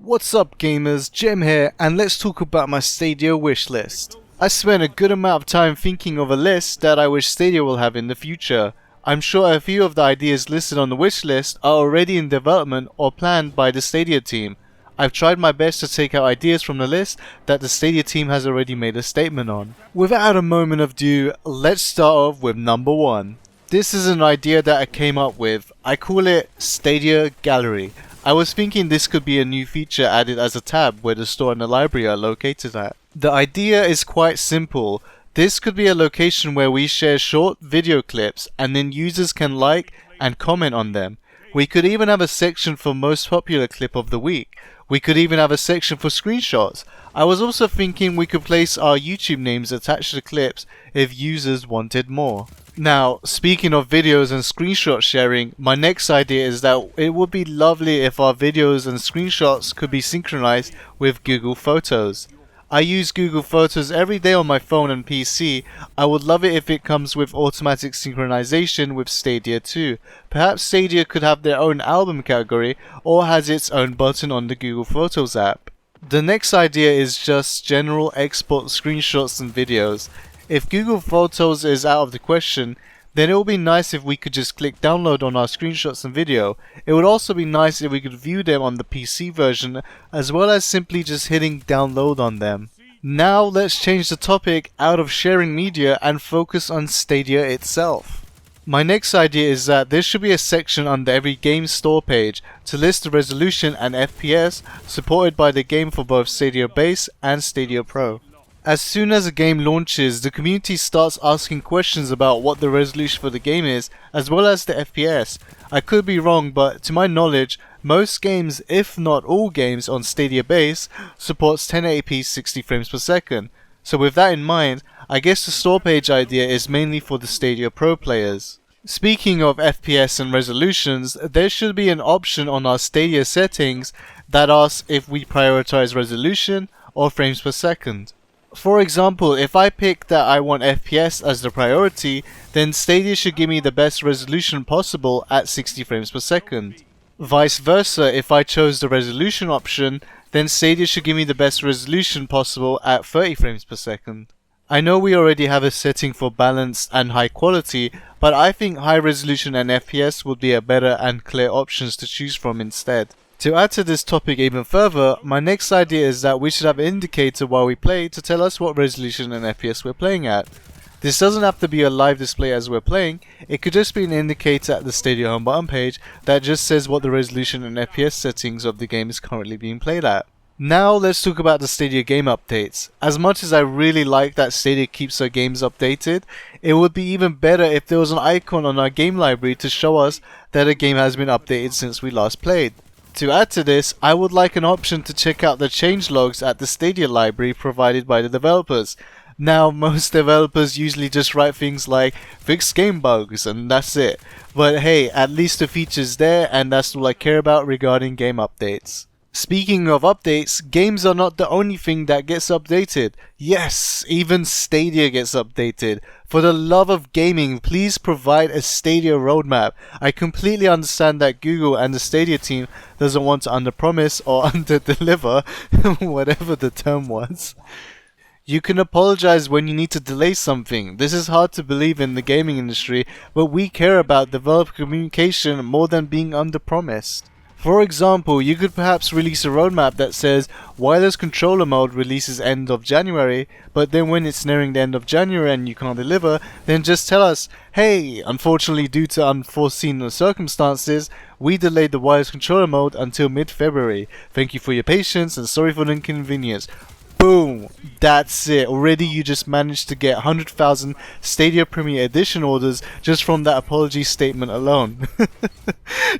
What's up gamers, Jem here, and let's talk about my Stadia wishlist. I spent a good amount of time thinking of a list that I wish Stadia will have in the future. I'm sure a few of the ideas listed on the wishlist are already in development or planned by the Stadia team. I've tried my best to take out ideas from the list that the Stadia team has already made a statement on. Without a moment of ado, let's start off with number 1. This is an idea that I came up with. I call it Stadia Gallery. I was thinking this could be a new feature added as a tab where the store and the library are located at. The idea is quite simple. This could be a location where we share short video clips and then users can like and comment on them. We could even have a section for most popular clip of the week. We could even have a section for screenshots. I was also thinking we could place our YouTube names attached to the clips if users wanted more. Now, speaking of videos and screenshot sharing, my next idea is that it would be lovely if our videos and screenshots could be synchronized with Google Photos. I use Google Photos every day on my phone and PC. I would love it if it comes with automatic synchronization with Stadia too. Perhaps Stadia could have their own album category or has its own button on the Google Photos app. The next idea is just general export screenshots and videos. If Google Photos is out of the question, then it would be nice if we could just click download on our screenshots and video. It would also be nice if we could view them on the PC version as well as simply just hitting download on them. Now let's change the topic out of sharing media and focus on Stadia itself. My next idea is that there should be a section under every game store page to list the resolution and FPS supported by the game for both Stadia Base and Stadia Pro. As soon as a game launches, the community starts asking questions about what the resolution for the game is, as well as the FPS. I could be wrong, but to my knowledge, most games, if not all games on Stadia Base, supports 1080p 60 frames per second. So with that in mind, I guess the store page idea is mainly for the Stadia Pro players. Speaking of FPS and resolutions, there should be an option on our Stadia settings that asks if we prioritize resolution or frames per second. For example, if I pick that I want FPS as the priority, then Stadia should give me the best resolution possible at 60 frames per second. Vice versa, if I chose the resolution option, then Stadia should give me the best resolution possible at 30 frames per second. I know we already have a setting for balanced and high quality, but I think high resolution and FPS would be a better and clear options to choose from instead. To add to this topic even further, my next idea is that we should have an indicator while we play to tell us what resolution and FPS we're playing at. This doesn't have to be a live display as we're playing, it could just be an indicator at the Stadia home button page that just says what the resolution and FPS settings of the game is currently being played at. Now let's talk about the Stadia game updates. As much as I really like that Stadia keeps our games updated, it would be even better if there was an icon on our game library to show us that a game has been updated since we last played. To add to this, I would like an option to check out the changelogs at the Stadia library provided by the developers. Now, most developers usually just write things like fix game bugs and that's it. But hey, at least the feature's there and that's all I care about regarding game updates. Speaking of updates, games are not the only thing that gets updated. Yes, even Stadia gets updated. For the love of gaming, please provide a Stadia roadmap. I completely understand that Google and the Stadia team doesn't want to underpromise or underdeliver, whatever the term was. You can apologize when you need to delay something. This is hard to believe in the gaming industry, but we care about developer communication more than being underpromised. For example, you could perhaps release a roadmap that says wireless controller mode releases end of January, but then when it's nearing the end of January and you can't deliver, then just tell us, hey, unfortunately due to unforeseen circumstances, we delayed the wireless controller mode until mid-February. Thank you for your patience and sorry for the inconvenience. Boom! That's it. Already you just managed to get 100,000 Stadia Premier Edition orders just from that apology statement alone.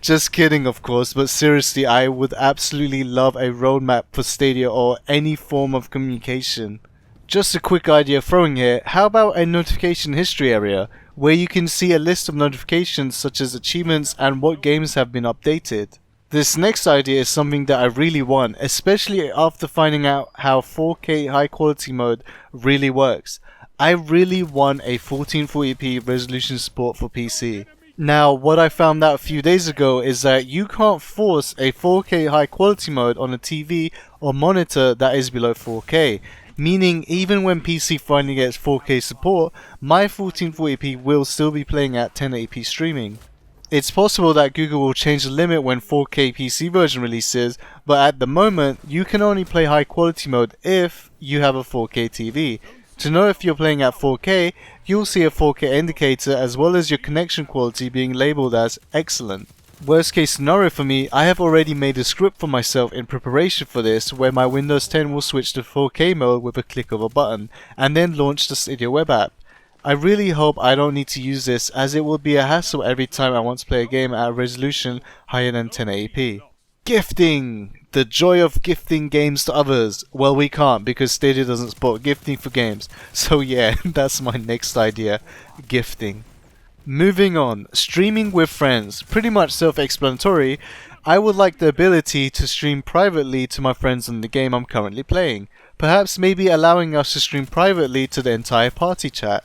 Just kidding of course, but seriously I would absolutely love a roadmap for Stadia or any form of communication. Just a quick idea throwing here, how about a notification history area, where you can see a list of notifications such as achievements and what games have been updated. This next idea is something that I really want, especially after finding out how 4K high quality mode really works. I really want a 1440p resolution support for PC. Now, what I found out a few days ago is that you can't force a 4K high quality mode on a TV or monitor that is below 4K. Meaning, even when PC finally gets 4K support, my 1440p will still be playing at 1080p streaming. It's possible that Google will change the limit when 4K PC version releases, but at the moment, you can only play high quality mode if you have a 4K TV. To know if you're playing at 4K, you'll see a 4K indicator as well as your connection quality being labeled as excellent. Worst case scenario for me, I have already made a script for myself in preparation for this where my Windows 10 will switch to 4K mode with a click of a button and then launch the Stadia web app. I really hope I don't need to use this as it will be a hassle every time I want to play a game at a resolution higher than 1080p. Gifting! The joy of gifting games to others. Well, we can't because Stadia doesn't support gifting for games. So yeah, that's my next idea. Gifting. Moving on. Streaming with friends. Pretty much self-explanatory. I would like the ability to stream privately to my friends on the game I'm currently playing. Perhaps maybe allowing us to stream privately to the entire party chat.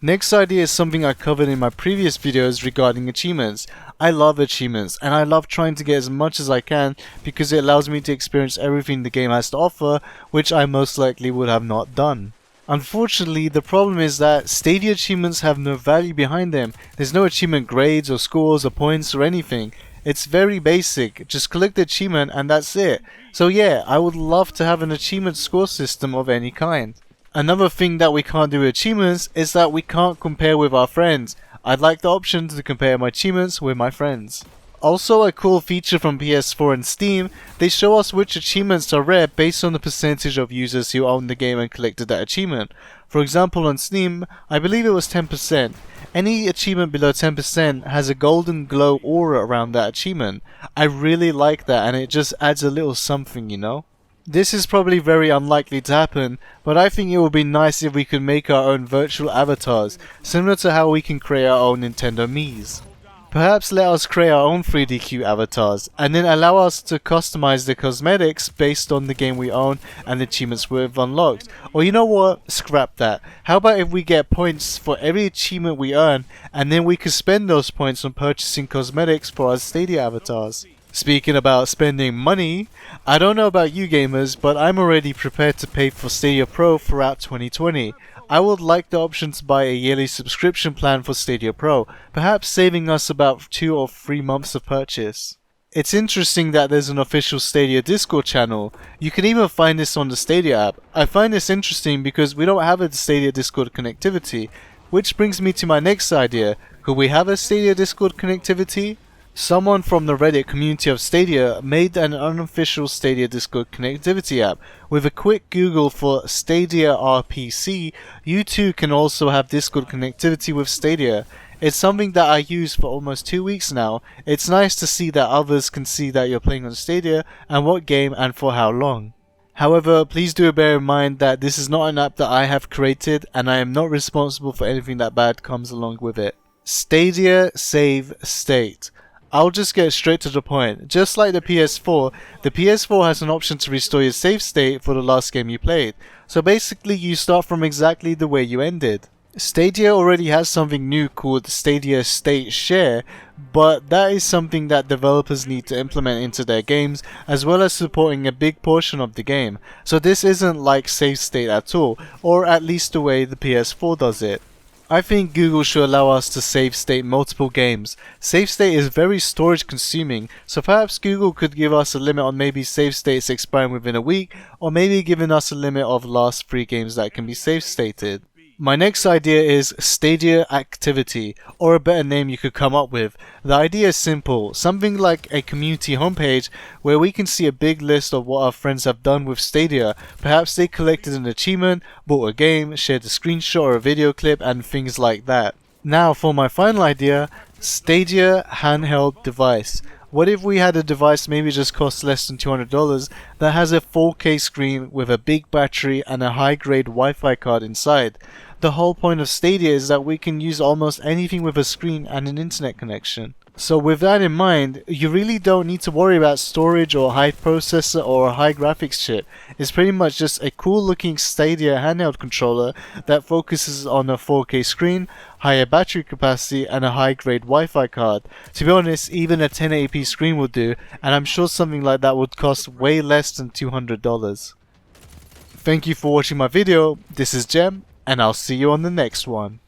Next idea is something I covered in my previous videos regarding achievements. I love achievements and I love trying to get as much as I can because it allows me to experience everything the game has to offer, which I most likely would have not done. Unfortunately, the problem is that Stadia achievements have no value behind them. There's no achievement grades or scores or points or anything. It's very basic, just collect the achievement and that's it. So yeah, I would love to have an achievement score system of any kind. Another thing that we can't do with achievements is that we can't compare with our friends. I'd like the option to compare my achievements with my friends. Also, a cool feature from PS4 and Steam, they show us which achievements are rare based on the percentage of users who own the game and collected that achievement. For example, on Steam, I believe it was 10%. Any achievement below 10% has a golden glow aura around that achievement. I really like that and it just adds a little something, you know? This is probably very unlikely to happen, but I think it would be nice if we could make our own virtual avatars, similar to how we can create our own Nintendo Miis. Perhaps let us create our own 3DQ avatars, and then allow us to customize the cosmetics based on the game we own and the achievements we've unlocked. Or you know what? Scrap that. How about if we get points for every achievement we earn, and then we could spend those points on purchasing cosmetics for our Stadia avatars? Speaking about spending money, I don't know about you gamers, but I'm already prepared to pay for Stadia Pro throughout 2020. I would like the option to buy a yearly subscription plan for Stadia Pro, perhaps saving us about 2 or 3 months of purchase. It's interesting that there's an official Stadia Discord channel. You can even find this on the Stadia app. I find this interesting because we don't have a Stadia Discord connectivity, which brings me to my next idea. Could we have a Stadia Discord connectivity? Someone from the Reddit community of Stadia made an unofficial Stadia Discord connectivity app. With a quick Google for Stadia RPC, you too can also have Discord connectivity with Stadia. It's something that I use for almost 2 weeks now. It's nice to see that others can see that you're playing on Stadia and what game and for how long. However, please do bear in mind that this is not an app that I have created and I am not responsible for anything that bad comes along with it. Stadia Save State. I'll just get straight to the point. Just like the PS4 has an option to restore your save state for the last game you played. So basically you start from exactly the way you ended. Stadia already has something new called Stadia State Share, but that is something that developers need to implement into their games, as well as supporting a big portion of the game. So this isn't like save state at all, or at least the way the PS4 does it. I think Google should allow us to save state multiple games. Save state is very storage consuming, so perhaps Google could give us a limit on maybe save states expiring within a week, or maybe giving us a limit of last 3 games that can be save stated. My next idea is Stadia Activity, or a better name you could come up with. The idea is simple, something like a community homepage where we can see a big list of what our friends have done with Stadia. Perhaps they collected an achievement, bought a game, shared a screenshot or a video clip, and things like that. Now for my final idea, Stadia handheld device. What if we had a device maybe just costs less than $200 that has a 4K screen with a big battery and a high-grade Wi-Fi card inside? The whole point of Stadia is that we can use almost anything with a screen and an internet connection. So with that in mind, you really don't need to worry about storage or high processor or high graphics chip. It's pretty much just a cool looking Stadia handheld controller that focuses on a 4K screen, higher battery capacity and a high grade Wi-Fi card. To be honest, even a 1080p screen would do, and I'm sure something like that would cost way less than $200. Thank you for watching my video. This is Jem, and I'll see you on the next one.